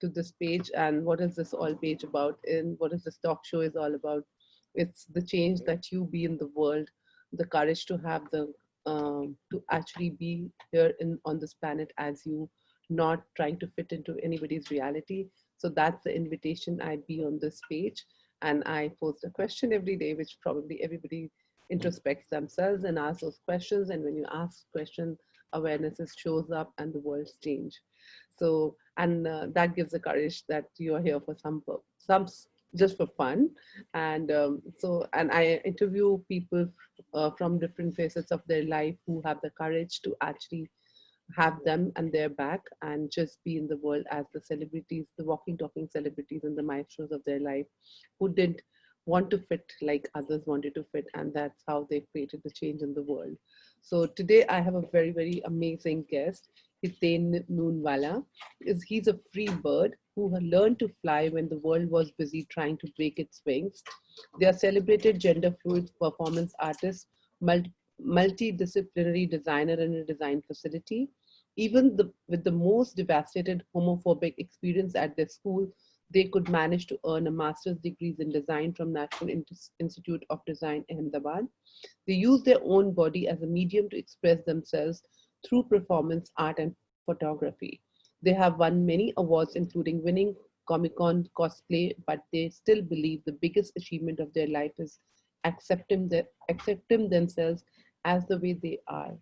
to this page, and what is this all page about, and what is this talk show is all about. It's the change that you be in the world, the courage to have the to actually be here in on this planet as you, not trying to fit into anybody's reality. So that's the invitation. I'd be on this page, and I post a question every day, which probably everybody introspects themselves and asks those questions. And when you ask questions, awareness shows up and the world's change. So, and that gives the courage that you are here for just for fun. And and I interview people from different facets of their life who have the courage to actually have them and their back and just be in the world as the celebrities, the walking, talking celebrities and the maestros of their life, who didn't want to fit like others wanted to fit. And that's how they created the change in the world. So today I have a very, very amazing guest, Hiten Noonwala. He's a free bird who had learned to fly when the world was busy trying to break its wings. They are celebrated gender fluid performance artist, multidisciplinary designer in a design facility. Even with the most devastated homophobic experience at their school, they could manage to earn a master's degree in design from National Institute of Design, Ahmedabad. They use their own body as a medium to express themselves through performance art and photography. They have won many awards, including winning Comic Con cosplay, but they still believe the biggest achievement of their life is accepting themselves as the way they are.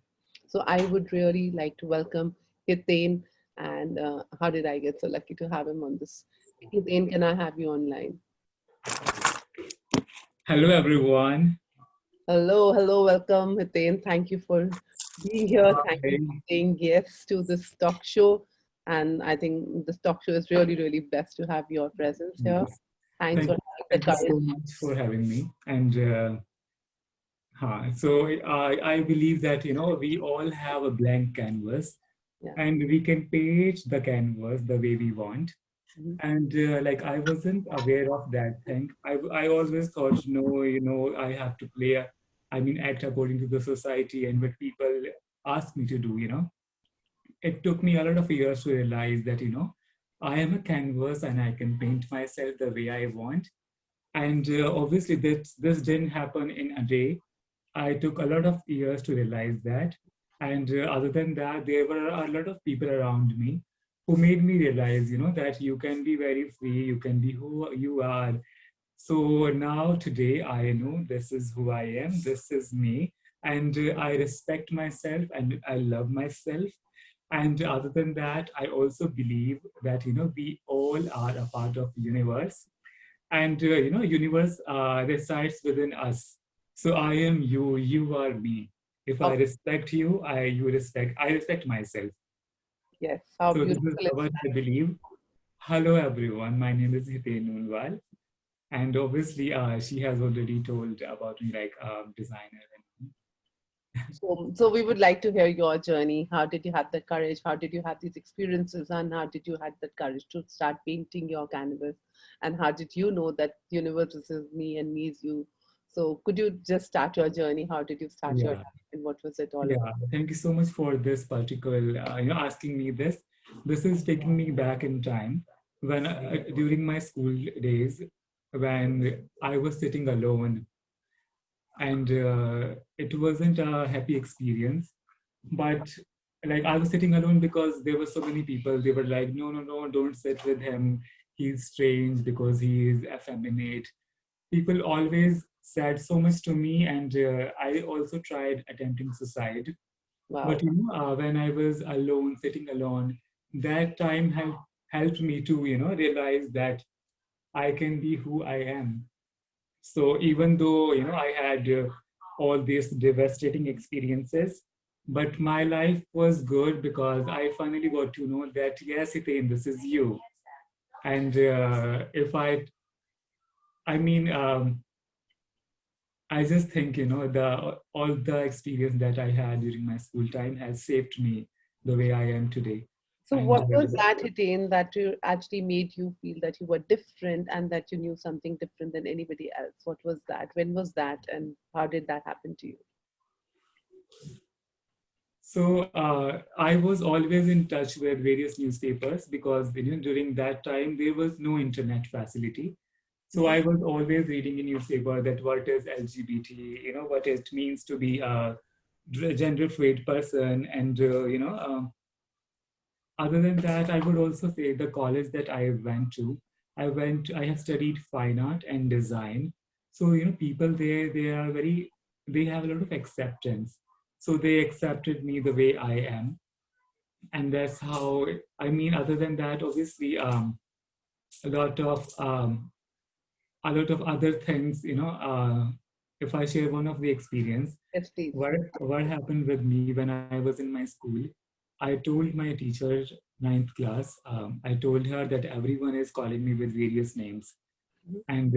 So I would really like to welcome Hiten. And how did I get so lucky to have him on this? Hiten, can I have you online? Hello, everyone. Hello, hello, welcome, Hiten. Thank you for being here. Thank you Hi. for saying yes to this talk show. And I think this talk show is really, really blessed to have your presence here. Yes. Thanks Thank for you. having the Thank you courage. so much for having me. And I believe that we all have a blank canvas, Yeah. and we can paint the canvas the way we want. Mhm. And like I wasn't aware of that thing. I always thought, no, I have to act according to the society and what people ask me to do. It took me a lot of years to realize that I am a canvas and I can paint myself the way I want. And obviously this didn't happen in a day. I took a lot of years to realize that. And other than that, there were a lot of people around me who made me realize that you can be very free, you can be who you are. So now today I know this is who I am, this is me, and I respect myself and I love myself. And other than that, I also believe that we all are a part of universe, and universe resides within us. So I am you, you are me. If I Oh, respect you, I respect myself. yes. How So this is beautiful is what I believe. Hello everyone, my name is Hiten Noonwal, and obviously she has already told about me, like designer. And so we would like to hear your journey. How did you have the courage? How did you have these experiences? And how did you have that courage to start painting your canvas? And how did you know that universe is me and me is you? So could you just start your journey? How did you start your yeah, journey? And what was it all yeah. about? Thank you so much for this particular, asking me this. This is taking me back in time when during my school days, when I was sitting alone, and it wasn't a happy experience. But like I was sitting alone because there were so many people. They were like, no, no, no, don't sit with him. He's strange because he is effeminate. People always said so much to me, and I also tried attempting suicide. But Wow. when I was alone, sitting alone, that time helped me to realize that I can be who I am. So even though I had all these devastating experiences, but my life was good because I finally got to know that yes, Hiten, this is you. And if I mean, I just think the all the experience that I had during my school time has shaped me the way I am today. So And what was that, Hitain, that you actually made you feel that you were different and that you knew something different than anybody else? What was that? When was that? And how did that happen to you? So I was always in touch with various newspapers because during that time there was no internet facility. So Mhm. I was always reading in newspaper that what is LGBT, what it means to be a gender fluid person, and other than that, I would also say the college that I went to, I have studied fine art and design. So, people there, they have a lot of acceptance. So they accepted me the way I am. And that's how, I mean, other than that, obviously, a lot of, um, a lot of other things, if I share one of the experience, Yes, please. what happened with me when I was in my school, I told my teacher, ninth class, I told her that everyone is calling me with various names. Mhm. And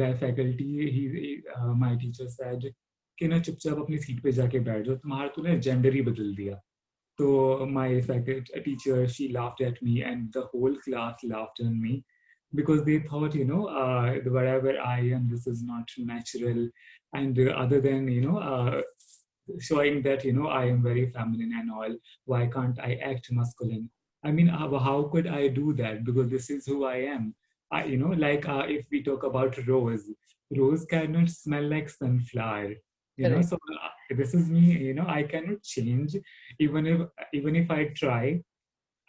the faculty, my teacher said कि ना चुपचाप अपनी seat पे जाके बैठ जाओ, तुम्हारा तूने जेंडर ही बदल दिया. So my faculty teacher, she laughed at me, and the whole class laughed at me because they thought, whatever I am, this is not natural. And other than, showing that, I am very feminine and all, why can't I act masculine? I mean, how could I do that? Because this is who I am. Like if we talk about rose, rose cannot smell like sunflower. Correct. So this is me. I cannot change even if even if I try.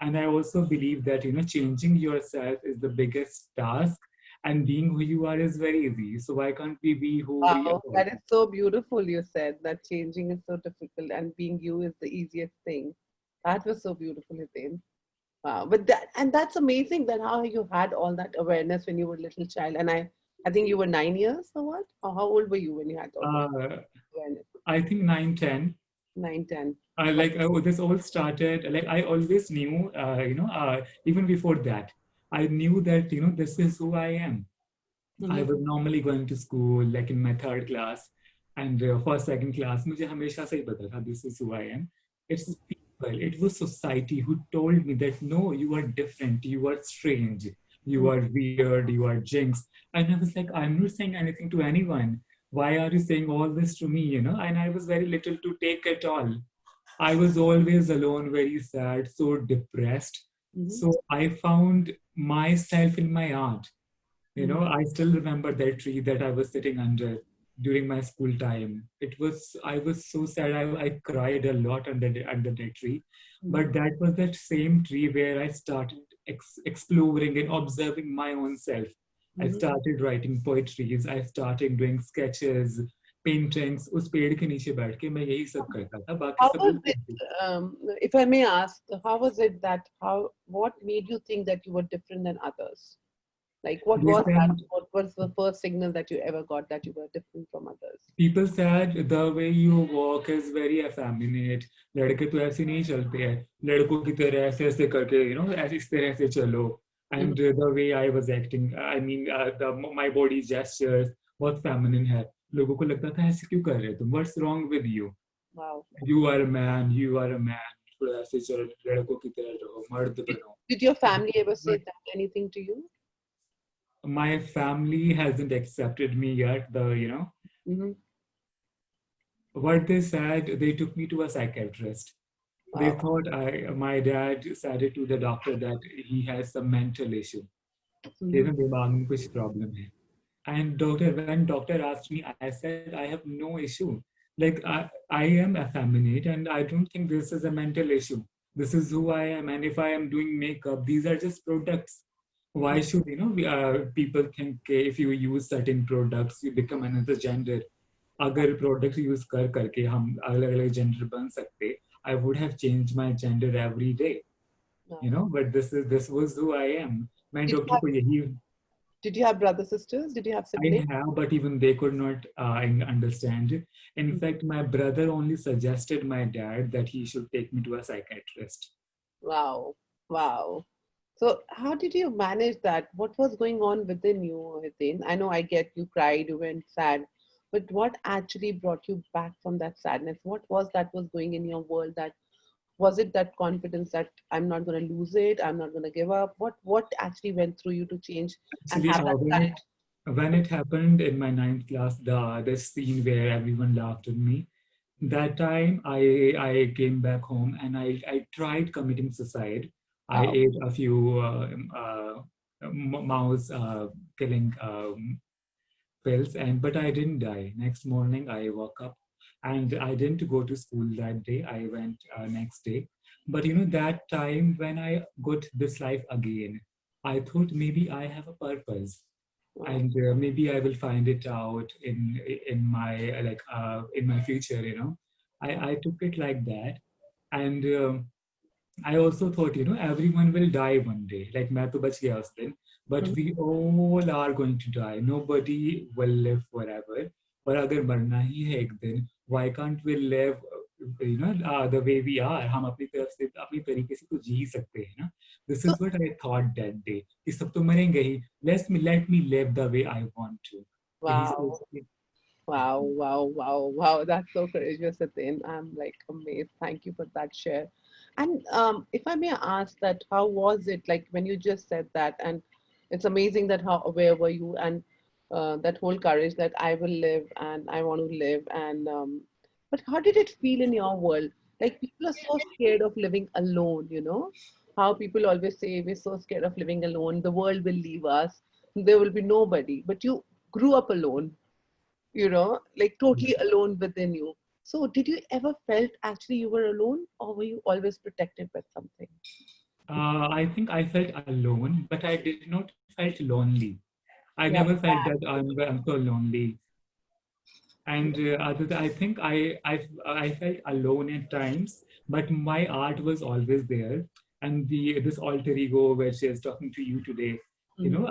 And I also believe that changing yourself is the biggest task, and being who you are is very easy. So why can't we be who we Wow, are? that is so beautiful. You said that changing is so difficult and being you is the easiest thing. That was so beautiful, Hiten. Wow, but that's amazing that how you had all that awareness when you were a little child. And I think you were 9 years or what? Or how old were you when you had all this uh, awareness? I think 9, 10. 9, 10. Like this all started, like I always knew, even before that I knew that this is who I am. I Mm-hmm. was normally going to school like in my third class, and first, second class, मुझे हमेशा से ही पता था this is who I am. It's people, it was society who told me that no, you are different, you are strange, you are weird, you are jinx. And I was like, I'm not saying anything to anyone. Why are you saying all this to me? And I was very little to take it all. I was always alone, very sad, so depressed. Mm-hmm. So I found myself in my art. Mm-hmm. I still remember that tree that I was sitting under during my school time. I was so sad. I cried a lot under that tree. Mm-hmm. But that was that same tree where I started exploring and observing my own self. I Mm-hmm. started writing poetries. I started doing sketches, paintings. उस पेड़ के नीचे बैठ के मैं यही सब करता था. बाकी How सब was लोग it, if I may ask, how was it that what made you think that you were different than others? Like, what they was that? said What was the first signal that you ever got that you were different from others? people said the way you walk is very effeminate. लड़के तो ऐसे नहीं चलते हैं, लड़कों की तरह ऐसे ऐसे करके ऐसे इस तरह से चलो. Mhm. And the way I was acting, I mean, my body gestures बहुत feminine है. लोगों को लगता था ऐसे क्यों कर रहे हो तुम, what's wrong with you? Wow. You are a man, you are a man. थोड़ा ऐसे चलो, लड़कों की तरह रहो, मर्द Did, बनो. did your family ever say But that anything to you? my family hasn't accepted me yet. Hmm. What they said, they took me to a psychiatrist. They Wow. thought my dad said it to the doctor that he has some mental issue. Hmm. दिमाग में कुछ problem है. And when doctor asked me, I said I have no issue. Like I am effeminate, and I don't think this is a mental issue. This is who I am, and if I am doing makeup, these are just products. Why should people think if you use certain products, you become another gender? अगर product use कर करके हम अलग अलग gender बन सकते, I would have changed my gender every day, Wow. but this was who I am. मैं Did you doctor have को यही did you have brothers, sisters? Did you have I siblings? have, but even they could not understand. In fact, my brother only suggested my dad that he should take me to a psychiatrist. Wow. Wow. So how did you manage that? What was going on within you, Hitin? I know I get you cried, you went sad, but what actually brought you back from that sadness? What was that was going in your world that was it that confidence that I'm not going to lose it, I'm not going to give up? What actually went through you to change and Actually, have that when it happened in my ninth class, the scene where everyone laughed at me, That time I came back home and I tried committing suicide. I Wow. ate a few mouse killing pills, and but I didn't die. Next morning I woke up and I didn't go to school that day. I went next day. But that time when I got this life again, I thought maybe I have a purpose, Wow. and maybe I will find it out in my in my future. Wow. I took it like that, and I also thought, everyone will die one day. Like मैं तो बच गया उस दिन, but Mhm. we all are going to die. Nobody will live forever. पर अगर मरना ही है एक दिन, why can't we live, the way we are? हम अपनी तरफ से अपनी तरीके से तो जी सकते हैं ना. This So is what I thought that day. कि सब तो मरेंगे ही. Let me live the way I want to. यही सोच wow. के. Wow, wow, wow, wow. That's so courageous, Atin. I'm like amazed. Thank you for that share. And if I may ask that, how was it like when you just said that? And it's amazing that how aware were you and that whole courage that I will live and I want to live. And but how did it feel in your world? Like people are so scared of living alone, you know? How people always say we're so scared of living alone. The world will leave us. There will be nobody. But you grew up alone, like totally alone within you. So did you ever felt actually you were alone, or were you always protected by something? I think I felt alone, but I did not felt lonely. I never Yeah. felt that I'm so lonely. And I think I felt alone at times, but my art was always there. And this alter ego, which is talking to you today, Mhm.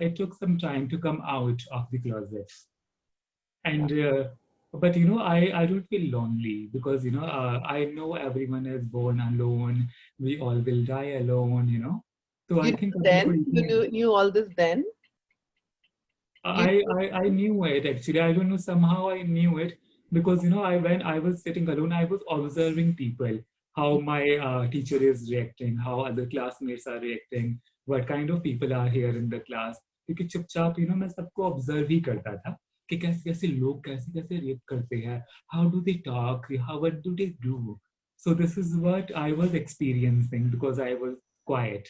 it took some time to come out of the closet. Wow. And but I don't feel lonely because I know everyone is born alone. We all will die alone. So You I knew think then? everybody. You knew all this then? You I knew it actually. I don't know. Somehow I knew it because I when I was sitting alone, I was observing people, how my teacher is reacting, how other classmates are reacting, what kind of people are here in the class. क्योंकि चुपचाप मैं सबको observe ही करता था कि कैसे कैसे लोग कैसे कैसे रिएक्ट करते हैं, how do they talk, how what do they do. So this is what I was experiencing because I was quiet.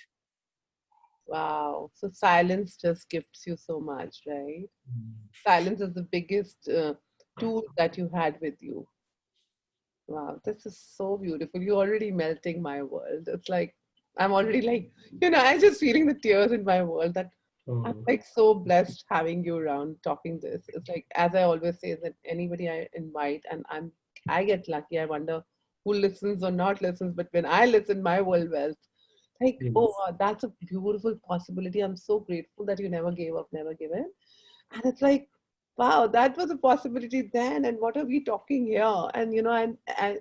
Wow. So silence just gifts you so much, right? Silence is the biggest tool that you had with you. Wow, this is so beautiful. You're already melting my world. It's like I'm already like, I'm just feeling the tears in my world that I'm Oh, like so blessed having you around talking this. It's like as I always say that anybody I invite and I get lucky. I wonder who listens or not listens, but when I listen, my world wells. Like, oh yes. wow, that's a beautiful possibility. I'm so grateful that you never gave up, never given. And it's like, wow, that was a possibility then. And what are we talking here? And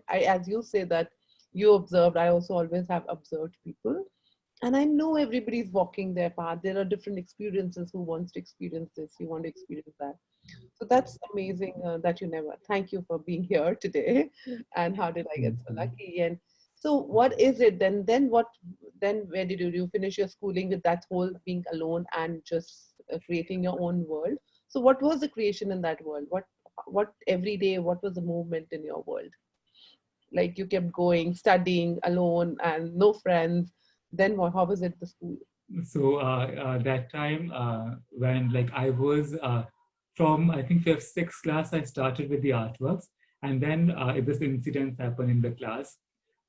as you say that you observed, I also always have observed people. And I know everybody's walking their path. There are different experiences who wants to experience this, you want to experience that. So that's amazing that you never. Thank you for being here today. And how did I get so Mhm. lucky? And so, what is it then? Then what? Then where did you finish your schooling with that whole being alone and just creating your own world? So, what was the creation in that world? What every day? What was the movement in your world? Like you kept going, studying alone and no friends. Then what? How was it the school? So that time when like I was from I think fifth, sixth class, I started with the artworks, and then this incident happened in the class.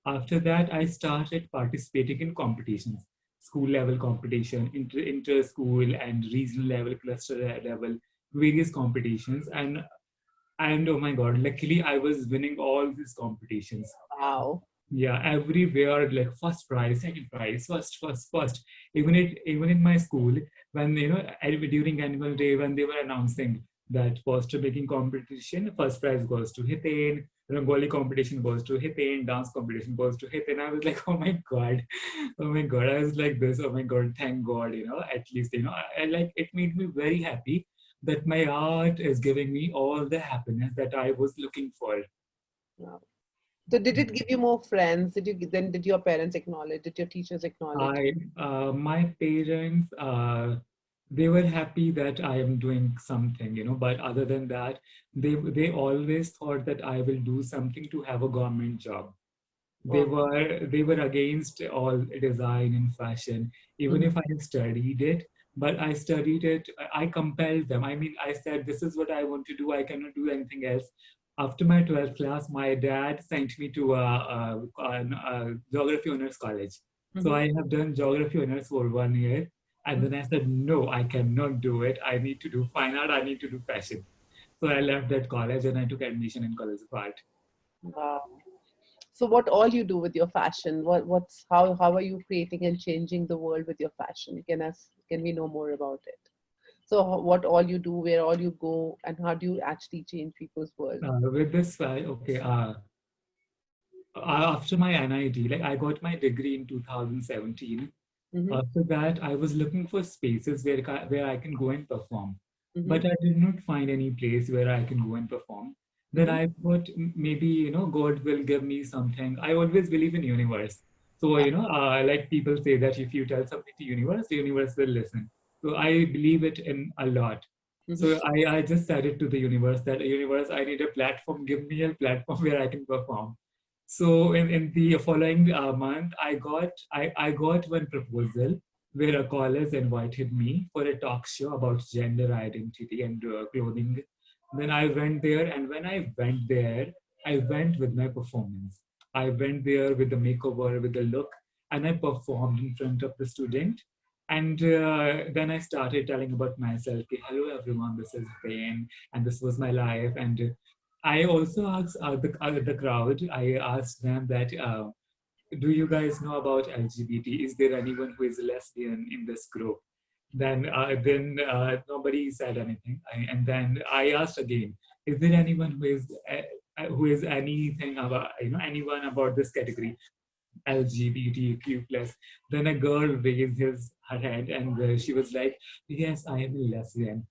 After that, I started participating in competitions, school level competition, inter school and regional level, cluster level, various competitions, and oh my God, luckily I was winning all these competitions. Wow. Yeah, everywhere like first prize, second prize, first. Even in my school, when during annual day when they were announcing that poster making competition, first prize goes to Hiten, Rangoli competition goes to Hiten, dance competition goes to Hiten. I was like, oh my God, oh my God. I was like this, oh my God, thank God, at least I like it made me very happy that my art is giving me all the happiness that I was looking for. Wow. So did it give you more friends? Did your parents acknowledge? Did your teachers acknowledge? My parents, they were happy that I am doing something, but other than that, they always thought that I will do something to have a government job. they Wow. were they were against all design and fashion, even Mhm, if I studied it. But I studied it, I compelled them. I mean, I said, this is what I want to do, I cannot do anything else. After my 12th class, my dad sent me to a geography honors college. So mhm, I have done geography honors for 1 year, and mhm. then I said, no, I cannot do it, I need to do fine art, I need to do fashion. So I left that college and I took admission in College of Art. Wow. So what all you do with your fashion? What's how are you creating and changing the world with your fashion? Can we know more about it? So what all you do, where all you go, and how do you actually change people's world? With this, okay, after my NIT, like I got my degree in 2017. Mm-hmm, After that, I was looking for spaces where I can go and perform, mm-hmm, but I did not find any place where I can go and perform. Then mm-hmm. I thought, maybe God will give me something. I always believe in universe. So like people say that if you tell something to universe, the universe will listen. So I believe it in a lot. So Mm-hmm. I just said it to the universe that, universe, I need a platform. Give me a platform where I can perform. So in the following month, I got one proposal where a college invited me for a talk show about gender identity and clothing. Then I went there, and when I went there, I went with my performance. I went there with the makeover, with the look, and I performed in front of the student. And then I started telling about myself. "Okay, hello everyone, this is Bain, and this was my life." And I also asked the crowd, I asked them that, do you guys know about LGBT? Is there anyone who is lesbian in this group? Then nobody said anything. And then I asked again, is there anyone who is anything about, anyone about this category, LGBTQ plus? Then a girl raised her hand, and she was like, yes, I am a lesbian.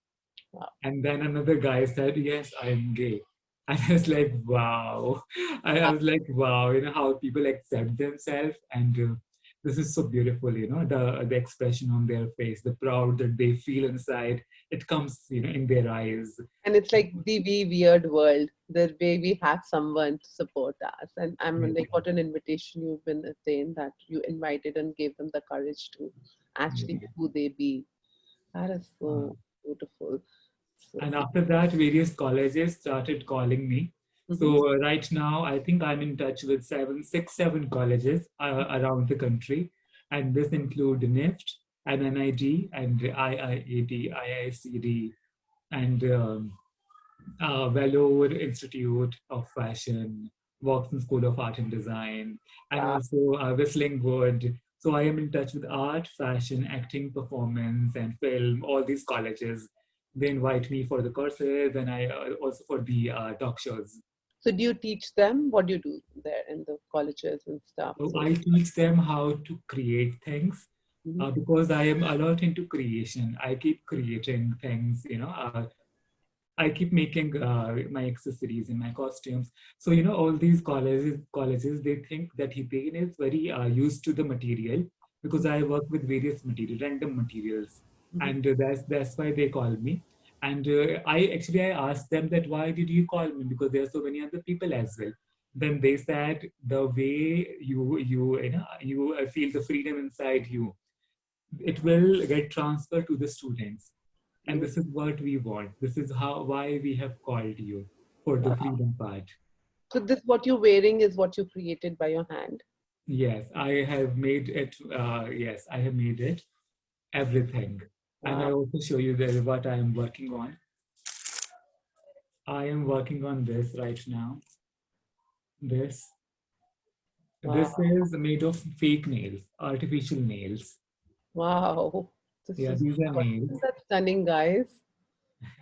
Wow. And then another guy said, yes, I'm gay. And I was like, wow. I was like, wow, how people accept themselves. And this is so beautiful, the expression on their face, the proud that they feel inside. It comes, in their eyes. And it's like the weird world, the way we have someone to support us. And I'm like, what an invitation you've been attained, that you invited and gave them the courage to actually be who they be. That is Uh, so beautiful. So, And after that, various colleges started calling me. mhm, So right now, I think I'm in touch with seven colleges around the country, and this include NIFT and NID and IIED, IICD, and Vellore Institute of Fashion, Watson School of Art and Design, and wow. also Whistling Wood. So I am in touch with art, fashion, acting, performance, and film, all these colleges. They invite me for the courses, and I also for the talk shows. So do you teach them? What do you do there in the colleges and stuff? So So, I teach them how to create things, mhm, because I am a lot into creation. I keep creating things, I keep making my accessories and my costumes. So all these colleges they think that Hiten is very used to the material, because I work with various random materials, mhm. and that's why they call me. And I asked them that, why did you call me? Because there are so many other people as well. Then they said, the way you feel the freedom inside you, it will get transferred to the students, and Mm. this is what we want. This is why we have called you, for the Wow. freedom part. So this what you're wearing is what you created by your hand. Yes, I have made it. Yes, I have made it, everything. And I Wow. also show you that what I am working on. I am working on this right now. This Wow. this is made of fake nails, artificial nails. Wow. This Yeah, is these are isn't nails. that stunning, guys?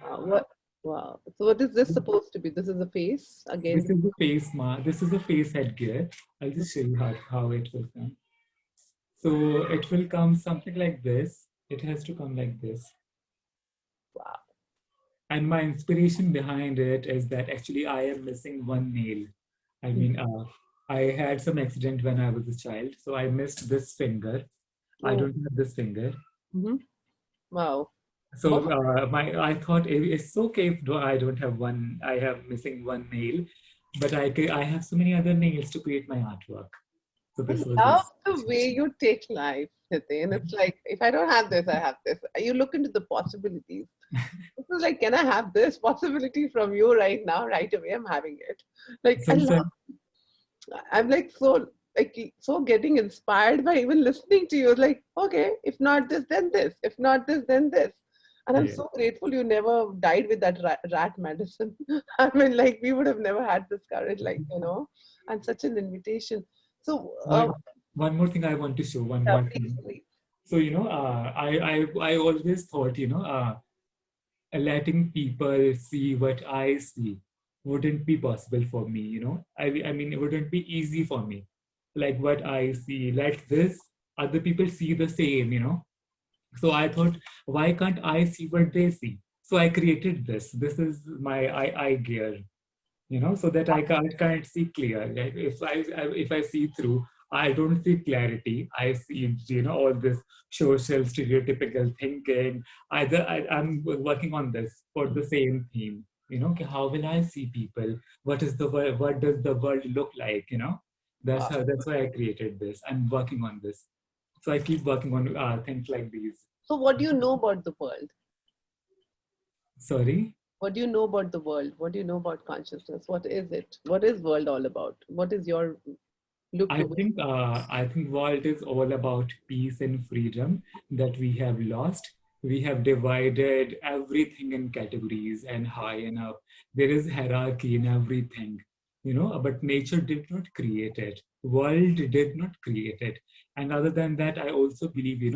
What? Wow. So what is this supposed to be? This is a face again. This is the face mask. This is the face headgear. I'll just show you how it will come. So it will come something like this. It has to come like this. Wow. And my inspiration behind it is that actually I am missing one nail. I Mhm. mean, I had some accident when I was a child, so I missed this finger. I Oh. don't have this finger. Hmm. Wow. So Oh, I thought it's okay if I don't have one. I have missing one nail, but I have so many other nails to create my artwork. So I this was love this. the way you take life, Hiten. It's like, if I don't have this, I have this. You look into the possibilities. This is like, can I have this possibility from you right now, right away? I'm having it. Like, I Since love, I'm like so getting inspired by even listening to you. Like, okay, if not this, then this. If not this, then this. And I'm yeah, so grateful you never died with that rat medicine. I mean, like, we would have never had this courage, like, and such an invitation. So, one more thing I want to show. One please, thing. please. So I always thought letting people see what I see wouldn't be possible for me. I mean, it wouldn't be easy for me. Like what I see, let this other people see the same. So I thought, why can't I see what they see? So I created this. This is my eye gear, so that I can't see clear. Like if I see through, I don't see clarity. I see, all this social stereotypical thinking. I'm working on this for the same theme. Okay, how will I see people? What is the world? What does the world look like? Wow. That's why I created this. I'm working on this. So I keep working on things like these. So, what do you know about the world? Sorry. What do you know about the world? What do you know about consciousness? What is it? What is world all about? What is your look I to it? think world is all about peace and freedom that we have lost. We have divided everything in categories and high and up. There is hierarchy in everything, but nature did not create it. World did not create it. And other than that, I also believe,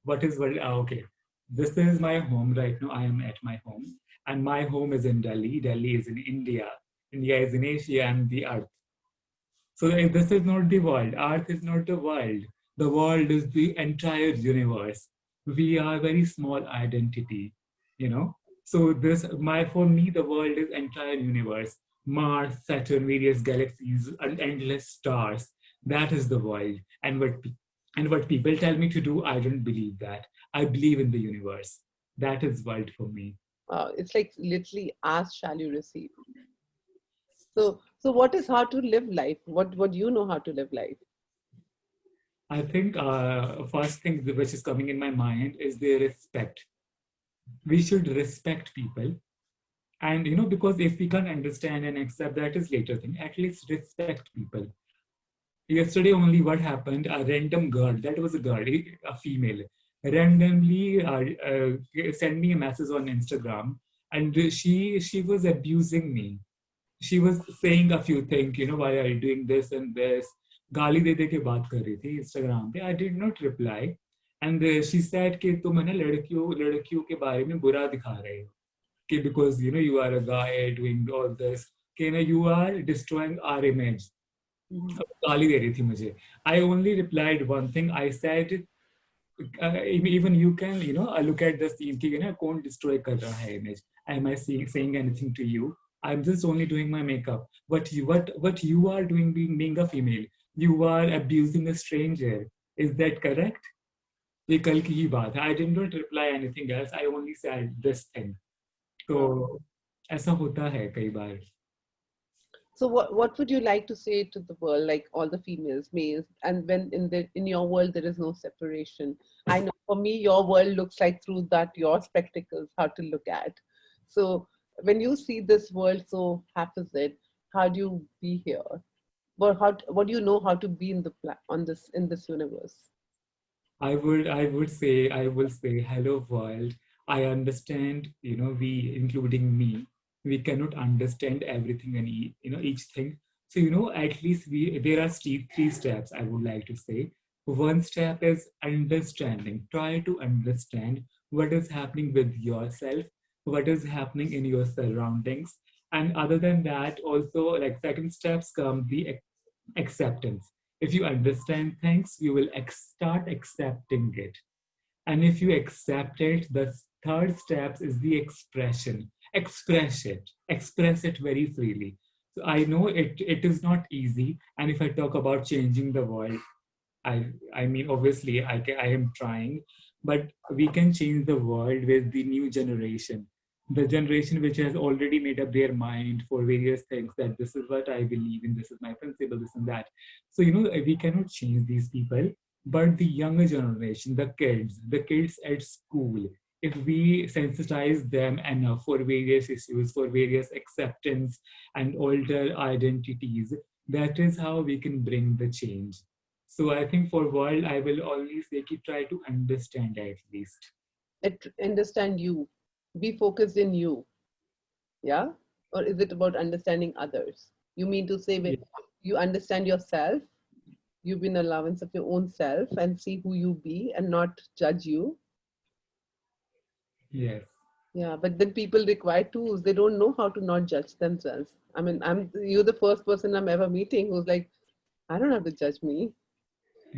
what is world? Okay, this is my home right now. I am at my home, and my home is in Delhi. Delhi is in India. India is in Asia, and the earth. So this is not the world. Earth is not the world. The world is the entire universe. We are a very small identity, you know. So this my for me the world is entire universe. Mars, Saturn, various galaxies, and endless stars. That is the world. And what people tell me to do, I don't believe that. I believe in the universe. That is world for me. It's like literally ask, shall you receive? So what is how to live life? What do you know how to live life? I think first thing which is coming in my mind is the respect. We should respect people, and because if we can't understand and accept, that is later thing, at least respect people. Yesterday only what happened, a random girl, that was a girl, a female, randomly sent me a message on Instagram, and she was abusing me. She was saying a few things, why are you doing this and this. गाली दे दे के बात कर रही थी Instagram पे. I did not reply. And she said कि तुम है ना लड़कियों लड़कियों के बारे में बुरा दिखा रहे हो कि because you are a guy doing all this कि you are destroying our image. Mhm. गाली दे रही थी मुझे. I only replied one thing. I said even you can look at the scene कि कौन destroy कर रहा है image. Am I saying anything to you? I'm just only doing my makeup. What you are doing being a female, you are abusing a stranger. Is that correct? ये कल की ही बात है. I did not reply anything else. I only said this thing. तो Uh, ऐसा होता है कई बार. so what would you like to say to the world, like all the females, males, and when in your world there is no separation? I know for me your world looks like through that your spectacles how to look at. So when you see this world so haphazard, how do you be here? What do you know how to be in the on this in this universe? I will say, hello world. I understand, we, including me, we cannot understand everything and each thing. So, at least there are three steps I would like to say. One step is understanding. Try to understand what is happening with yourself, what is happening in your surroundings. And other than that, also like second steps come the acceptance. If you understand things, you will start accepting it. And if you accept it, the third step is the expression. Express it very freely. So I know it is not easy. And if I talk about changing the world, I mean, obviously, I am trying, but we can change the world with the new generation, the generation which has already made up their mind for various things, that this is what I believe in, this is my principle, this and that. So, we cannot change these people, but the younger generation, the kids at school, if we sensitize them enough for various issues, for various acceptance and alter identities, that is how we can bring the change. So I think for world, I will always say ki try to understand at least. Understand you, be focused in you, yeah? Or is it about understanding others? You mean to say when Ye- you understand yourself, you be an allowance of your own self and see who you be and not judge you. Yes. Yeah, but then people require tools. They don't know how to not judge themselves. I mean, you're the first person I'm ever meeting who's like, I don't have to judge me.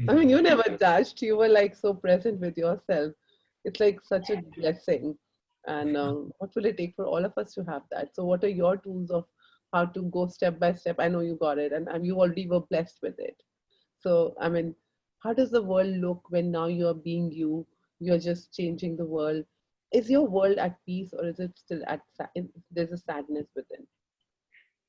I mean, Yeah. you never judged. You were like so present with yourself. It's like such a blessing. And what will it take for all of us to have that? So, what are your tools of how to go step by step? I know you got it, and you already were blessed with it. So, I mean, how does the world look when now you're being you? You're just changing the world. Is your world at peace, or is it still there's a sadness within?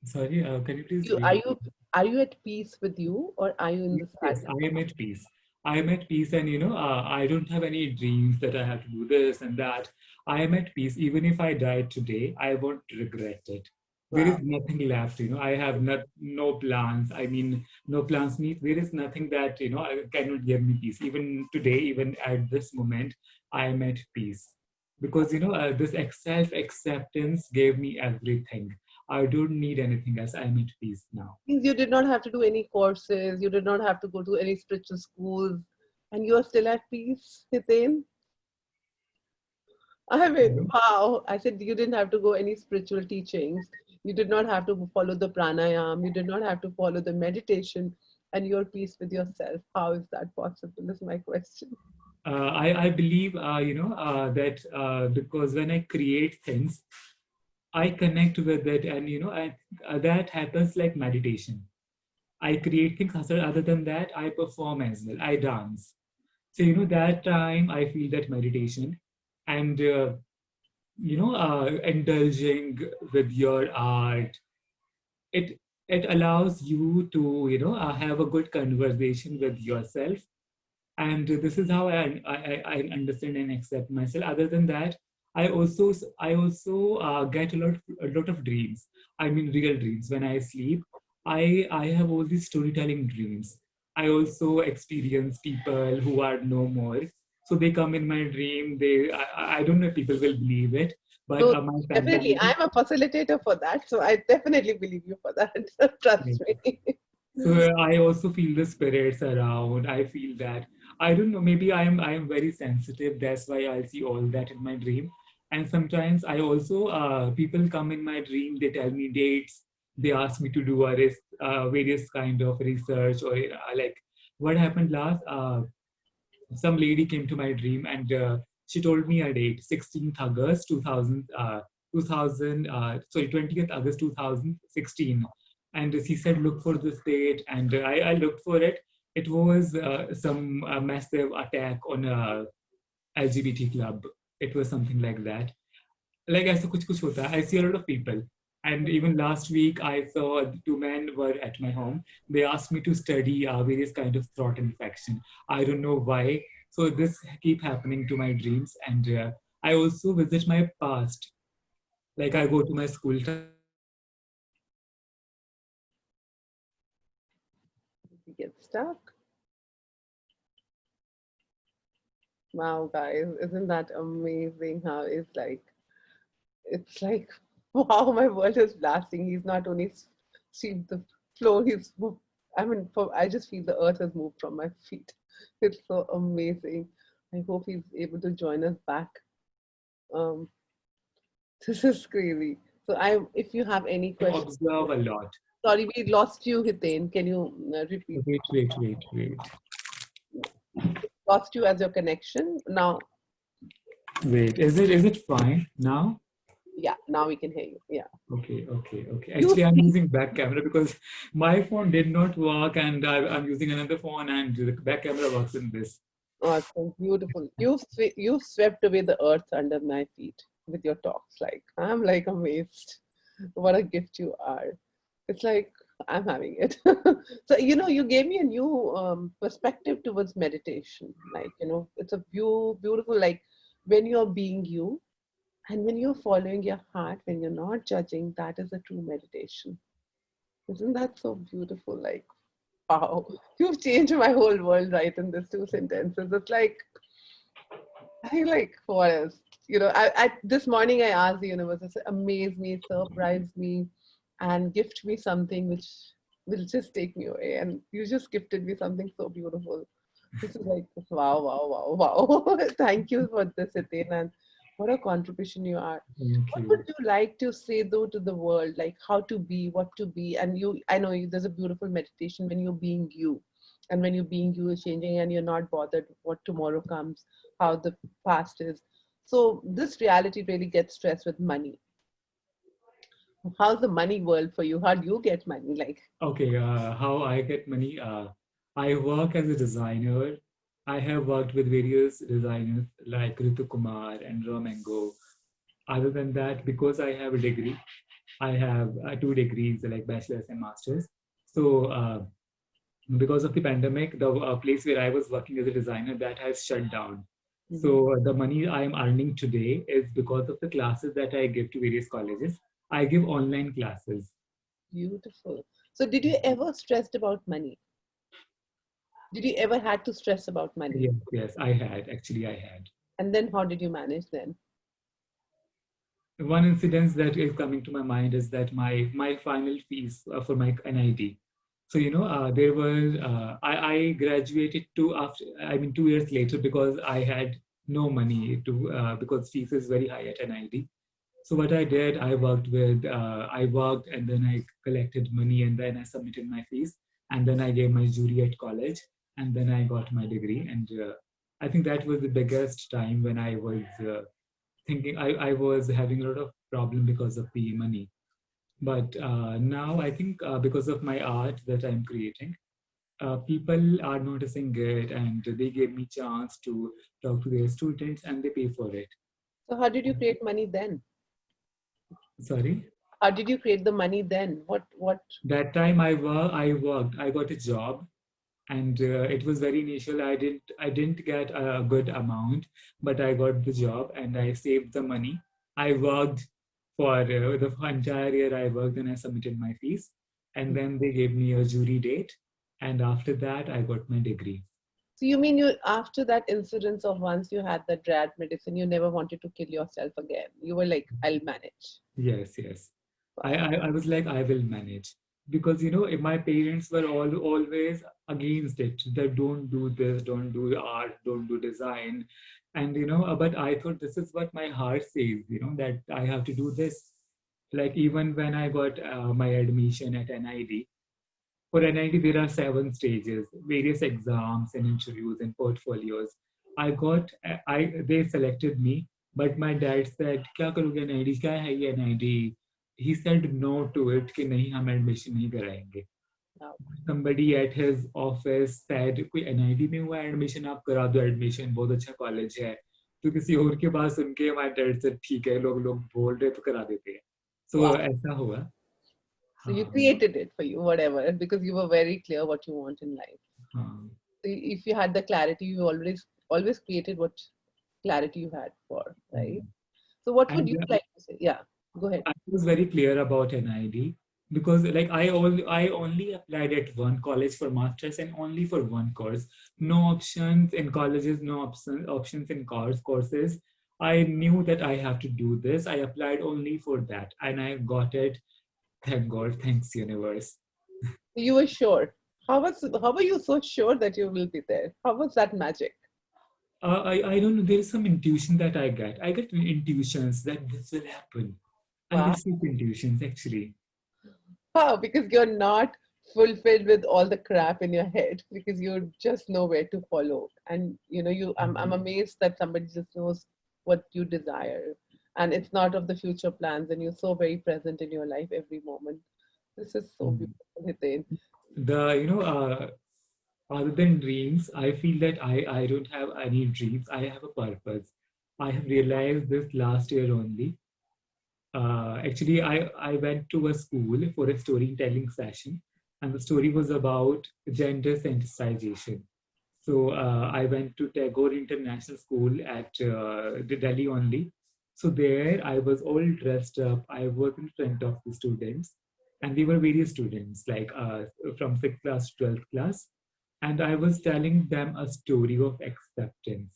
Sorry, can you please You are repeat? you are you at peace with you, or are you in Yes, the yes, sadness? I am at peace. I am at peace, and I don't have any dreams that I have to do this and that. I am at peace. Even if I die today, I won't regret it. There is Wow. nothing left. I have no plans. I mean, no plans meet. There is nothing that cannot give me peace. Even today, even at this moment, I am at peace because this self acceptance gave me everything. I don't need anything else. I am at peace now. Means you did not have to do any courses, you did not have to go to any spiritual schools, and you are still at peace, Hiten. I mean, wow. I said you didn't have to go any spiritual teachings. You did not have to follow the pranayam. You did not have to follow the meditation, and you're peace with yourself. How is that possible? Is my question. I believe, that because when I create things, I connect with it, and that happens like meditation. I create things. Other than that, I perform as well. I dance. So that time I feel that meditation, and indulging with your art. It allows you to have a good conversation with yourself, and this is how I understand and accept myself. Other than that, I also get a lot of dreams. I mean, real dreams. When I sleep, I have all these storytelling dreams. I also experience people who are no more, so they come in my dream. I don't know if people will believe it, but So my definitely, family. I'm a facilitator for that. So I definitely believe you for that. Trust me. So I also feel the spirits around. I feel that I don't know. Maybe I am very sensitive. That's why I see all that in my dream. And sometimes I also people come in my dream. They tell me dates. They ask me to do various kind of research or like what happened last. Some lady came to my dream and she told me a date, 16th August 2000, 2000 sorry, 20th August 2016. And she said, look for this date. And I looked for it. It was some massive attack on a LGBT club. It was something like that. Like ऐसा कुछ होता है. I see a lot of people. And even last week, I saw two men were at my home. They asked me to study various kind of throat infection. I don't know why. So this keep happening to my dreams, and I also visit my past. Like I go to my school time. I go to my You get stuck. Wow, guys, isn't that amazing how it's like, wow, my world is blasting. He's not only seen the floor, he's moved. I mean, I just feel the earth has moved from my feet. It's so amazing. I hope he's able to join us back. Um, this is crazy. So if you have any questions, observe a lot. sorry, we lost you, Hiten. Can you repeat? Wait. Lost you as your connection. Now, Wait, is it fine now? yeah, now we can hear you. Yeah. Okay. You Actually, I'm speak. using back camera because my phone did not work, and I'm using another phone, and the back camera works in this. Awesome, beautiful. You've swept away the earth under my feet with your talks. Like I'm like amazed. What a gift you are. It's like I'm having it. So you gave me a new perspective towards meditation. Like it's a beautiful, like when you're being you and when you're following your heart, when you're not judging. That is a true meditation. Isn't that so beautiful? Like wow, you've changed my whole world right in these two sentences. It's like I like what else? I this morning I asked the universe, I said, amaze me, surprise me, and gift me something which will just take me away. And you just gifted me something so beautiful. This is like wow, wow, wow, wow. Thank you for this, Hiten, and what a contribution you are. Thank What would you. you like to say though to the world, like how to be, what to be? And I know there's a beautiful meditation when you're being you, and when you're being you is changing, and you're not bothered what tomorrow comes, how the past is. So this reality really gets stressed with money. How's the money world for you? How do you get money? Like, Okay, how I get money? I work as a designer. I have worked with various designers like Ritu Kumar and Romango. Other than that, because I have a degree, I have two degrees, like bachelor's and master's. So, because of the pandemic, the place where I was working as a designer that has shut down. mhm, So, the money I am earning today is because of the classes that I give to various colleges. I give online classes. beautiful. So did you ever stressed about money? Did you ever had to stress about money? Yes, yes, I had actually, I had. And then how did you manage then? One incident that is coming to my mind is that my final fees for my NIT. So there were I graduated 2 years later because I had no money to because fees is very high at NIT. So what I did, I worked and then I collected money and then I submitted my fees and then I gave my jury at college and then I got my degree and I think that was the biggest time when I was thinking I was having a lot of problem because of the money. But now I think because of my art that I'm creating, people are noticing it and they gave me chance to talk to their students and they pay for it. So how did you create money then? Sorry. How did you create the money then? What That time I worked. I got a job, and it was very initial. I didn't get a good amount, but I got the job and I saved the money. I worked for the entire year. I worked and I submitted my fees, and then they gave me a jury date, and after that I got my degree. so you mean you after that incidence of once you had the dread medicine, you never wanted to kill yourself again. You were like, I'll manage. Yes, yes. I, Wow. I, I was like, I will manage. Because, if my parents were always against it, that don't do this, don't do art, don't do design. And, but I thought this is what my heart says, that I have to do this. Like, even when I got my admission at NID, for NIT, there are 7 stages, various exams and interviews and portfolios. They selected me, but my dad said, "क्या करोगे NID? क्या है ये NID?" He said no to it कि नहीं हम admission नहीं कराएंगे. Wow. Somebody at his office said कोई NID में हुआ admission आप करा दो admission बहुत अच्छा college है. तो किसी और के पास सुन के my dad said ठीक है लोग लोग बोल रहे तो करा देते हैं. So Wow. ऐसा हुआ. So you हाँ created it for you, whatever, because you were very clear what you want in life. हाँ. So if you had the clarity, you always created what clarity you had for, right? So what would And you like to say? Yeah, go ahead. I was very clear about NID because like I only applied at one college for masters and only for one course. No options in colleges, no options in courses. I knew that I have to do this. I applied only for that and I got it. Thank God, thanks universe. You were sure. How were you so sure that you will be there? How was that magic? I don't know. There is some intuition that I get. I get intuitions that this will happen. I Wow. get sick intuitions actually. Wow, because you're not fulfilled with all the crap in your head because you just know where to follow. And I'm amazed that somebody just knows what you desire. And it's not of the future plans, and you're so very present in your life every moment. This is so Mhm. beautiful, Hiten. The other than dreams, I feel that I don't have any dreams. I have a purpose. I have realized this last year only. Actually, I went to a school for a storytelling session, and the story was about gender sensitization. So I went to Tagore International School at the Delhi only. So there I was all dressed up. I was in front of the students, and we were various students, like from sixth class to 12th class. And I was telling them a story of acceptance.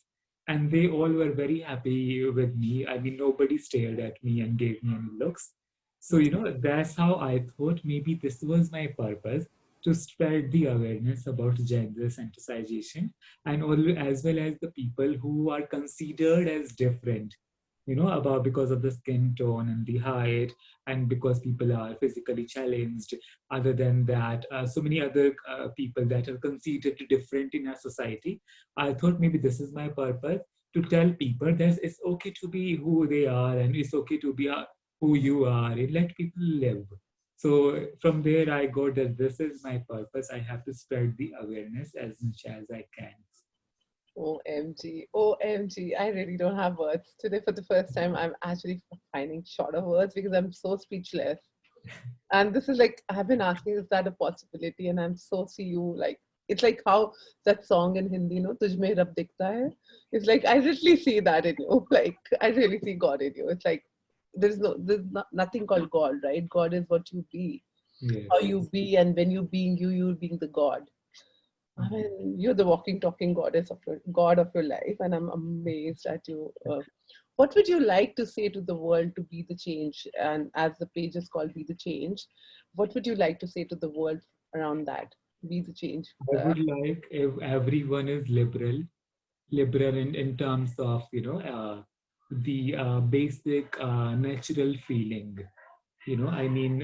And they all were very happy with me. I mean, nobody stared at me and gave me any looks. So, that's how I thought maybe this was my purpose, to spread the awareness about gender sensitization, and all, as well as the people who are considered as different, about because of the skin tone and the height, and because people are physically challenged. Other than that, so many other people that are considered different in our society. I thought maybe this is my purpose, to tell people that it's okay to be who they are, and it's okay to be who you are, and let people live. So from there, I got that this is my purpose. I have to spread the awareness as much as I can. OMG, OMG. I really don't have words. Today, for the first time, I'm actually finding short of words because I'm so speechless. And this is like, I've been asking, is that a possibility? And I'm so see you like, it's like how that song in Hindi, Tujh mein Rab dikhta hai. It's like, I really see that in you. Like, I really see God in you. It's like, there's nothing called God, right? God is what you be, how Yes. you be. And when you being you, you're being the God. I Mhm. mean, you're the walking, talking goddess of your God of your life, and I'm amazed at you. What would you like to say to the world to be the change? And as the page is called "Be the Change," what would you like to say to the world around that? Be the change. I would like if everyone is liberal in terms of, the basic natural feeling. I mean,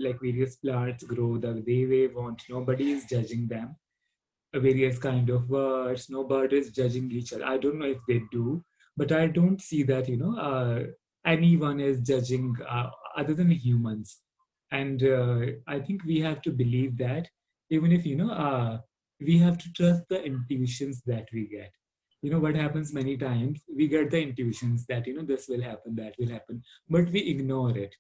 like various plants grow the way they want. Nobody is judging them. Various kind of words. No bird is judging each other. I don't know if they do, but I don't see that, anyone is judging other than humans. And I think we have to believe that, even if, we have to trust the intuitions that we get. What happens many times, we get the intuitions that, this will happen, that will happen, but we ignore it,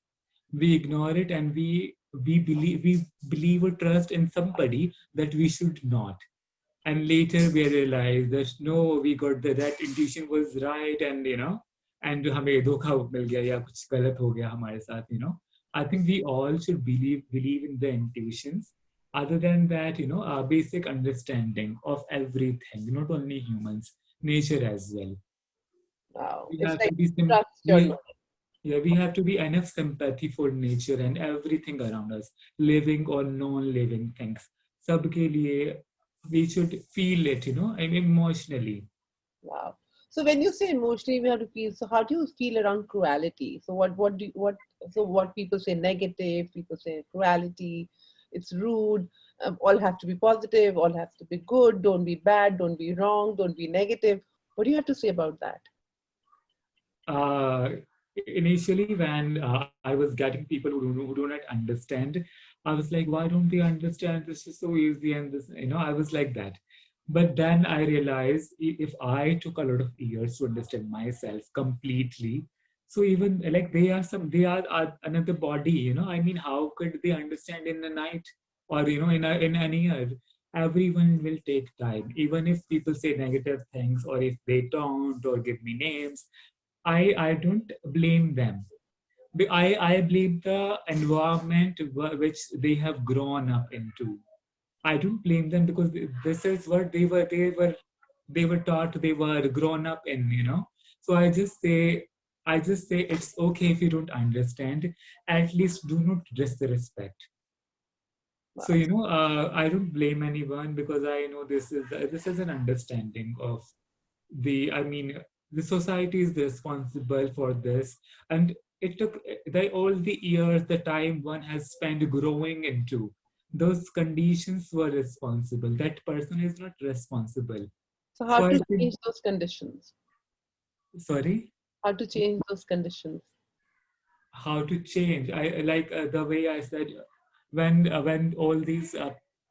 and we believe or trust in somebody that we should not. And later we realized that no, we got that intuition was right, and and हमें धोखा मिल गया या कुछ गलत हो गया हमारे साथ. I think we all should believe in the intuitions. Other than that, a basic understanding of everything, not only humans, nature as well. Wow, We it's have like to be trust your knowledge. yeah, we have to be enough sympathy for nature and everything around us, living or non-living things. सबके लिए we should feel it, and emotionally. Wow. So when you say emotionally, we have to feel. So how do you feel around cruelty? So what do you, what so what people say negative, people say cruelty, it's rude. All have to be positive, all have to be good. Don't be bad, don't be wrong, don't be negative. What do you have to say about that? uh, Initially, when I was getting people who do not understand, I was like, why don't they understand? This is so easy, and this, I was like that. But then I realized, if I took a lot of years to understand myself completely, so even like they are another body, I mean, how could they understand in a night, or in an year? Everyone will take time, even if people say negative things, or if they don't, or give me names. I don't blame them. I blame the environment which they have grown up into. I don't blame them, because this is what they were taught, they were grown up in. So I just say it's okay if you don't understand. At least do not disrespect. So Wow. I don't blame anyone, because I know this is an understanding of I mean, the society is responsible for this, and it took all the years, the time one has spent growing into those conditions were responsible. That person is not responsible. So how So I to think, change those conditions? sorry, How to change those conditions? how to change? I like the way I said, when all these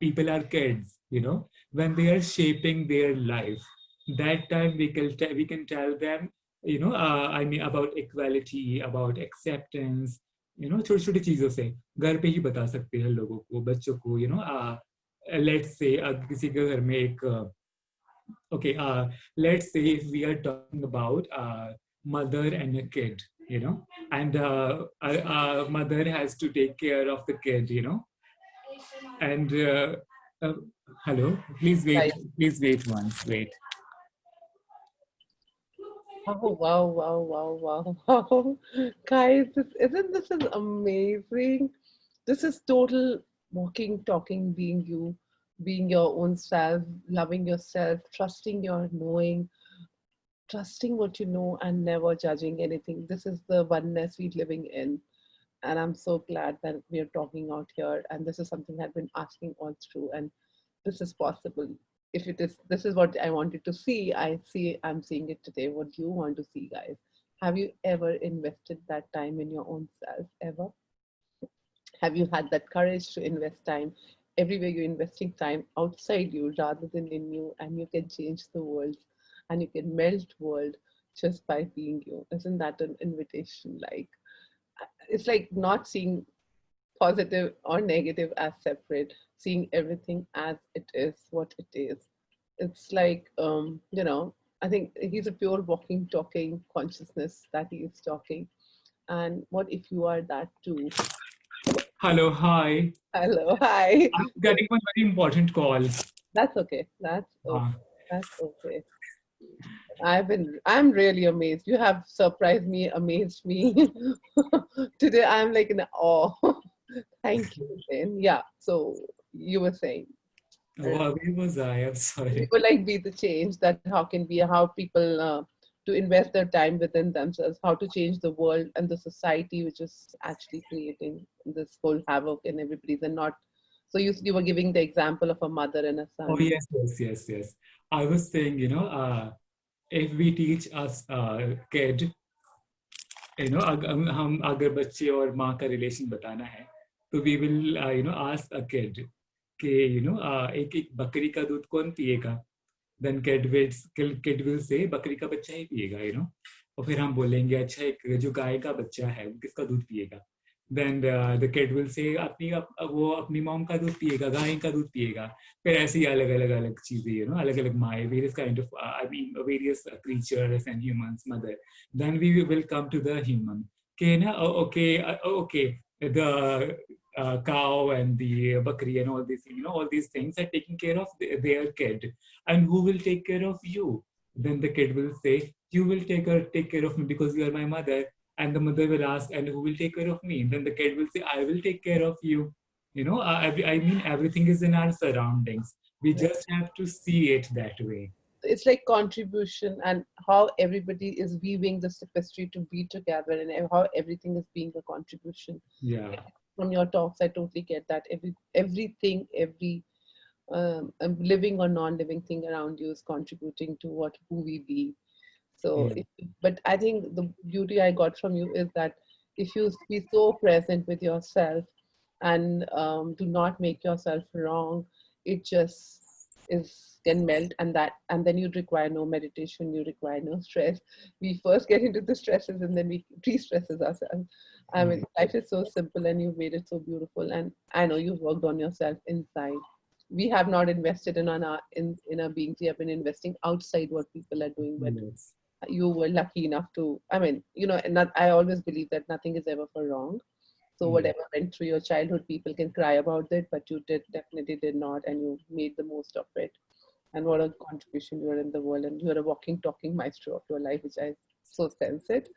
people are kids, when they are shaping their life, that time we can tell them, I mean, about equality, about acceptance, छोटी छोटी चीजों से घर पे ही बता सकते हैं लोगों को, बच्चों को, लेट्स से किसी के घर में एक okay, let's say if we are talking about mother and a kid, and a mother has to take care of the kid, and uh, hello, Right. please wait once, wait. Oh, wow, wow, wow, wow, wow. Guys, isn't this is amazing? This is total walking, talking, being you, being your own self, loving yourself, trusting your knowing, trusting what you know, and never judging anything. This is the oneness we're living in. And I'm so glad that we are talking out here. And this is something I've been asking all through. And this is possible. If it is, this is what I wanted to see. I'm seeing it today. What do you want to see, guys? Have you ever invested that time in your own self ever? Have you had that courage to invest time everywhere you're investing time outside you rather than in you, and you can change the world and you can melt world just by being you? Isn't that an invitation? Like, it's like not seeing positive or negative as separate, seeing everything as it is, what it is. It's like, I think he's a pure walking, talking consciousness that he is talking. And what if you are that too? Hello, hi. Hello, hi. I'm getting one very important call. That's okay. That's okay. Uh, That's okay. I'm really amazed. You have surprised me, amazed me. Today I'm like in awe. Thank you, Hiten. Yeah. So you were saying, where was I? I'm we sorry. would like be the change that how people to invest their time within themselves, how to change the world and the society which is actually creating this whole havoc in everybody's and not. So you were giving the example of a mother and a Oh, son. yes, yes, yes, yes. I was saying, if we teach us kid, हम अगर बच्चे और माँ का relation बताना है, तो we will ask a kid कि एक एक बकरी का दूध कौन पिएगा, then kid will say बकरी का बच्चा ही पिएगा, और फिर हम बोलेंगे अच्छा एक जो गाय का बच्चा है वो किसका दूध पिएगा, then the kid will say वो अपनी मॉम का दूध पिएगा, गाय का दूध पिएगा, फिर ऐसे ही अलग अलग अलग चीजें, अलग अलग माए, various kind of I mean various creatures and humans mother, then we will come to the human. Okay, na? Okay, okay. The cow and the bakri and all these, all these things are taking care of their kid. And who will take care of you? Then the kid will say, you will take care of me because you are my mother. And the mother will ask, and who will take care of me? Then the kid will say, I will take care of you. I mean, everything is in our surroundings. We just have to see it that way. It's like contribution and how everybody is weaving this tapestry to be together and how everything is being a contribution. Yeah. From your talks, I totally get that everything, every living or non-living thing around you is contributing to what who we be. So, Yeah. but I think the beauty I got from you is that if you be so present with yourself and do not make yourself wrong, it just is can melt, and then you require no meditation, you require no stress. We first get into the stresses and then we de-stresses ourselves. I Yeah. mean, life is so simple and you've made it so beautiful. And I know you've worked on yourself inside. We have not invested in our beings. We have been investing outside what people are doing, but Yes. you were lucky enough to, I mean, and not, I always believe that nothing is ever for wrong. So Yeah. whatever went through your childhood, people can cry about it, but you definitely did not, and you made the most of it. And what a contribution you are in the world, and you're a walking talking maestro of your life, which I so sense it.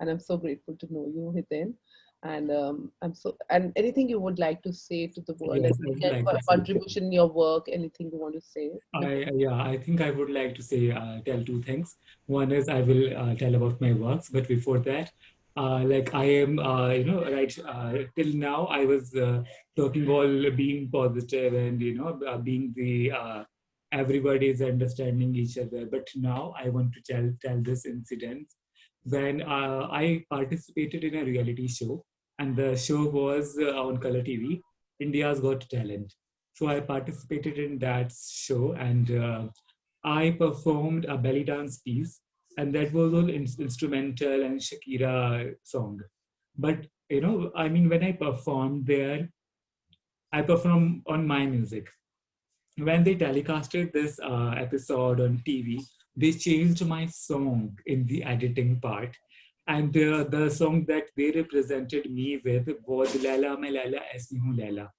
And I'm so grateful to know you, Hiten. And and anything you would like to say to the world, Yes, and I would any like to say. contribution in your work, anything you want to say before. I think I would like to say tell two things. One is I will tell about my works, but before that, like I am, right till now I was talking all being positive and being the everybody is understanding each other. But now I want to tell this incident when I participated in a reality show, and the show was on Color TV, India's Got Talent. So I participated in that show, and I performed a belly dance piece, and that was all instrumental and Shakira song. But I mean, when I performed there, I performed on my music. When they telecasted this episode on TV, they changed my song in the editing part. And the song that they represented me with was Laila Mein Laila Aisi Hu Laila.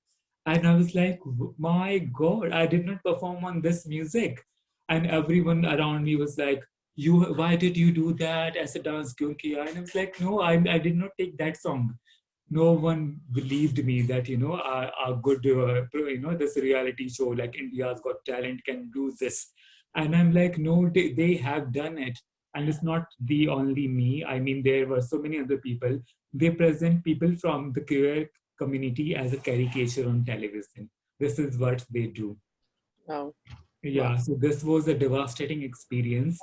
And I was like, my God, I did not perform on this music. And everyone around me was like, why did you do that as a dance? Kyun kiya? And I was like, no, I did not take that song. No one believed me that a good this reality show like India's Got Talent can do this. And I'm like, no, they have done it. And it's not the only me. I mean, there were so many other people. They present people from the queer community as a caricature on television. This is what they do. Wow. Wow. Yeah, so this was a devastating experience,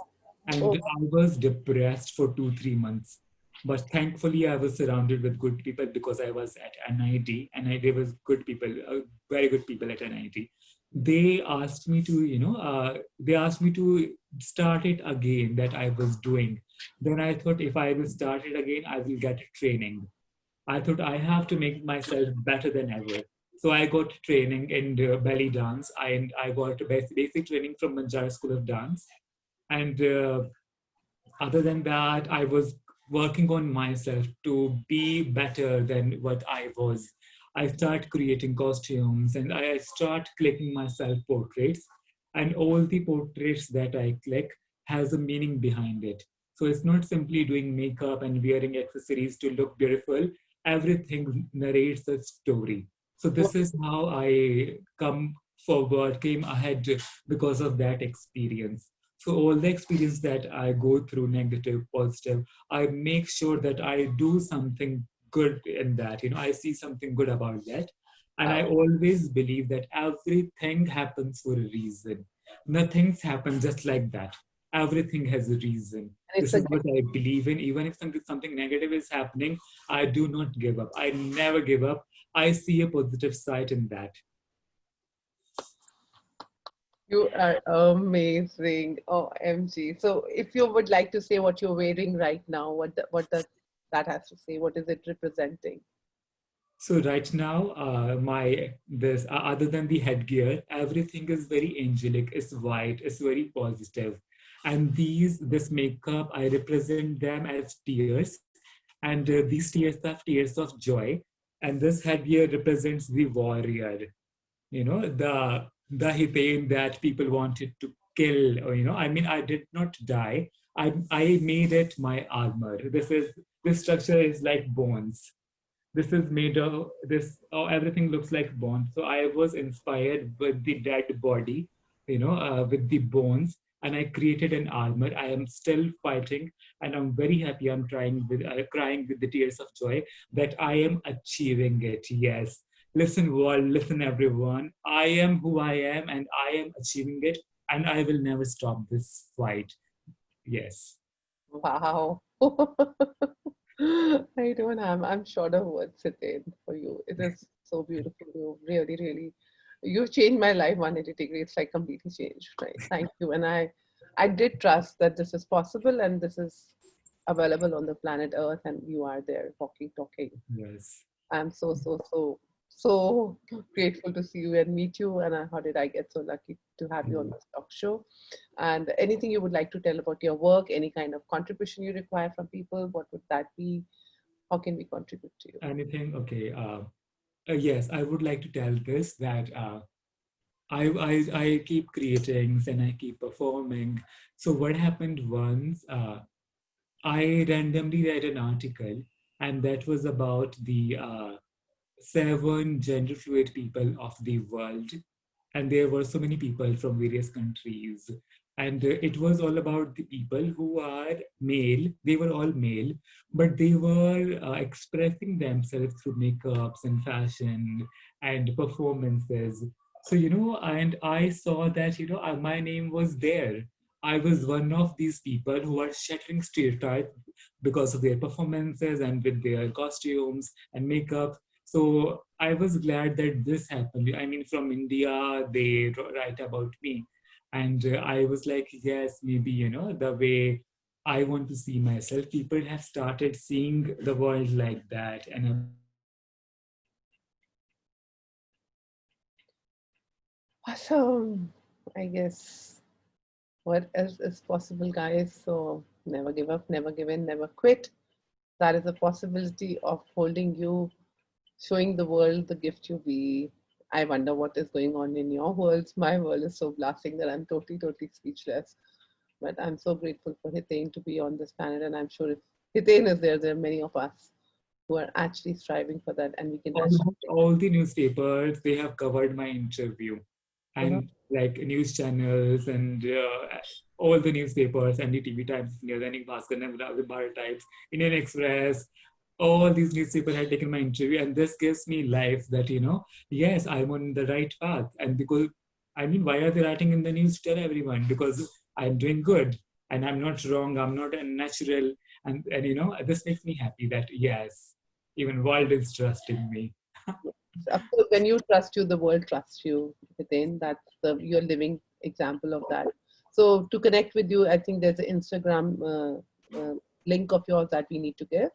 and Oh, I was depressed for 2, 3 months. But thankfully, I was surrounded with good people because I was at NIT, and there was good people, very good people at NIT. They asked me to, they asked me to start it again that I was doing. Then I thought if I will start it again, I will get training. I thought I have to make myself better than ever. So I got training in belly dance, and I got basic training from Manjari School of Dance. And other than that, I was working on myself to be better than what I was. I start creating costumes, and I start clicking myself portraits, and all the portraits that I click has a meaning behind it. So it's not simply doing makeup and wearing accessories to look beautiful. Everything narrates a story. So wow. this is how I came ahead because of that experience. So all the experience that I go through, negative, positive, I make sure that I do something good in that. I see something good about that. And I Wow. always believe that everything happens for a reason. Nothing's happened just like that. Everything has a reason. And it's This a is what I believe in. Even if something negative is happening, I do not give up. I never give up. I see a positive side in that. You are amazing. Oh, MG. So if you would like to say what you're wearing right now, what does that has to say? What is it representing? So right now, my this other than the headgear, everything is very angelic. It's white. It's very positive, and this makeup, I represent them as tears, and these tears of joy, and this headgear represents the warrior. The Hiten that people wanted to kill, or I mean, I did not die. I made it my armor. This structure is like bones. This is made of this, oh, everything looks like bone. So I was inspired with the dead body, with the bones, and I created an armor. I am still fighting, and I'm very happy. I'm trying with crying with the tears of joy that I am achieving it. Yes, listen world, listen everyone, I am who I am, and I am achieving it, and I will never stop this fight. Yes. Wow. I don't have, I'm short of words, Sitin, for you. It is so beautiful. You really, really, you've changed my life 180 degrees. It's like completely changed, right? Thank you. And I did trust that this is possible and this is available on the planet Earth and you are there talking. Yes. I'm so grateful to see you and meet you. And how did I get so lucky to have you on this talk show? And anything you would like to tell about your work, any kind of contribution you require from people, what would that be? How can we contribute to you? Anything? Okay. Yes, I would like to tell this that I keep creating and I keep performing. So what happened once? I randomly read an article, and that was about the 7 gender fluid people of the world, and there were so many people from various countries, and it was all about the people who are male. They were all male, but they were expressing themselves through makeups and fashion and performances. So and I saw that my name was there. I was one of these people who are shattering stereotypes because of their performances and with their costumes and makeup. So I was glad that this happened. I mean, from India, they write about me. And I was like, yes, maybe, the way I want to see myself, people have started seeing the world like that. And I was like, yes, maybe, Awesome. I guess what else is possible, guys? So never give up, never give in, never quit. That is a possibility of holding you, showing the world the gift you be. I wonder what is going on in your worlds. My world is so blasting that I'm totally, totally speechless. But I'm so grateful for Hiten to be on this planet. And I'm sure if Hiten is there, there are many of us who are actually striving for that. And we can actually almost all the newspapers, they have covered my interview. uh-huh. And like news channels and all the newspapers, NDTV Times, Dainik Bhaskar, Bharat Times, Indian Express, all these newspapers had taken my interview, and this gives me life that yes, I'm on the right path. And because I mean, why are they writing in the news to tell everyone? Because I'm doing good and I'm not wrong, I'm not unnatural, and this makes me happy that yes, even world is trusting me. Of course, when you trust you, the world trusts you. Hiten, that's the you're living example of that. So to connect with you, I think there's an Instagram link of yours that we need to give.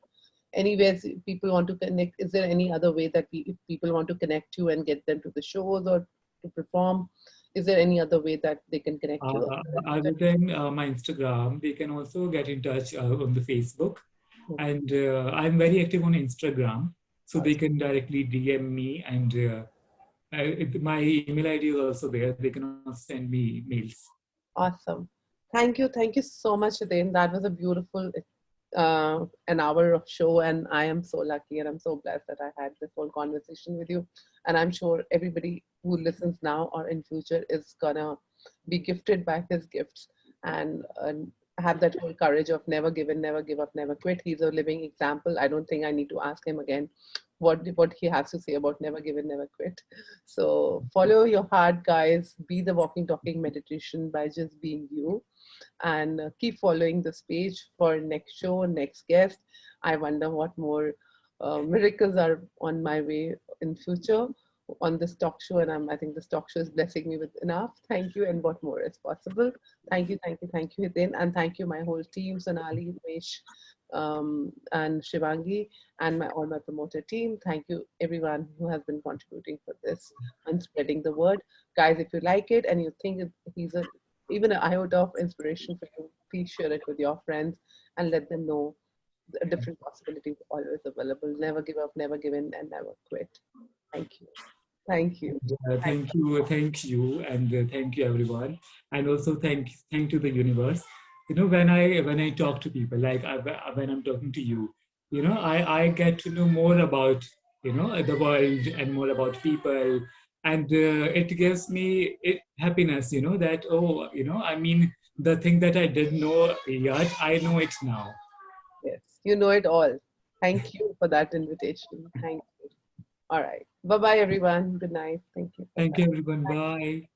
Anyways, people want to connect. Is there any other way that if people want to connect you and get them to the shows or to perform? Is there any other way that they can connect you? Other than my Instagram, they can also get in touch on the Facebook. And I'm very active on Instagram, so they can directly DM me. And my email ID is also there. They can also send me mails. Awesome. Thank you. Thank you so much, Hiten. That was a beautiful an hour of show, and I am so lucky and I'm so blessed that I had this whole conversation with you. And I'm sure everybody who listens now or in future is gonna be gifted by his gifts and have that whole courage of never give in, never give up, never quit. He's a living example. I don't think I need to ask him again what he has to say about never give in, never quit. So follow your heart, guys. Be the walking, talking meditation by just being you, and keep following this page for next show, next guest. I wonder what more miracles are on my way in future on this talk show, and I think this talk show is blessing me with enough. Thank you, and what more is possible. Thank you, thank you, thank you, Hiten, and thank you, my whole team, Sonali, Umesh, and Shivangi, and my all my promoter team. Thank you, everyone who has been contributing for this and spreading the word. Guys, if you like it and you think he's a even an iota of inspiration for you, please share it with your friends and let them know the different possibilities always available. Never give up, never give in, and never quit. Thank you. Thank you. Thank you, and thank you everyone, and also thank to the universe. When I talk to people, like when I'm talking to you, I get to know more about the world and more about people, and it gives me happiness. That I mean the thing that I didn't know yet, I know it now. Yes, you know it all. Thank you for that invitation. Thank you. All right. Bye bye, everyone. Good night. Thank you. Bye Thank bye. you everyone. Bye.